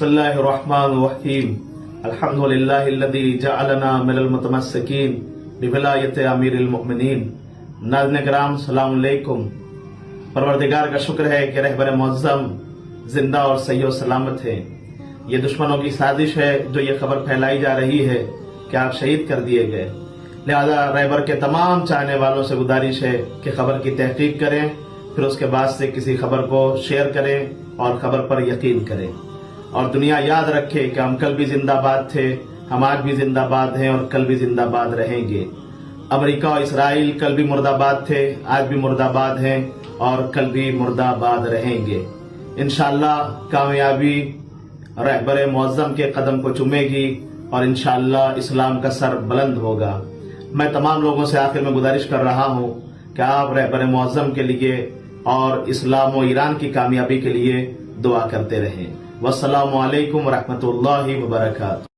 बिस्मिल्लाहिर्रहमानिर्रहीम अल्हम्दुलिल्लाहिल्लज़ी जअलना मिनल मुतमस्सिकीन बिविलायत अमीरिल मुमिनीन। नाज़रीन किराम सलाम अलैकुम। परवरदिगार का शुक्र है कि रहबर मुअज़्ज़म जिंदा और सही और सलामत है। ये दुश्मनों की साजिश है जो ये खबर फैलाई जा रही है कि आप शहीद कर दिए गए। लिहाजा रहबर के तमाम चाहने वालों से गुजारिश है कि खबर की तहकीक करें, फिर उसके बाद से किसी खबर को शेयर करें और खबर पर यकीन करें। और दुनिया याद रखे कि हम कल भी जिंदाबाद थे, हम आज भी जिंदाबाद हैं और कल भी जिंदाबाद रहेंगे। अमेरिका और इसराइल कल भी मुर्दाबाद थे, आज भी मुर्दाबाद हैं और कल भी मुर्दाबाद रहेंगे। इंशाअल्लाह कामयाबी रहबर मुअज़्ज़म के कदम को चूमेगी और इंशाअल्लाह इस्लाम का सर बुलंद होगा। मैं तमाम लोगों से आखिर में गुजारिश कर रहा हूं कि आप रहबर मुअज़्ज़म के लिए और इस्लाम और ईरान की कामयाबी के लिए दुआ करते रहें। वस्सलामु अलैकुम व रहमतुल्लाहि व बरकातहू।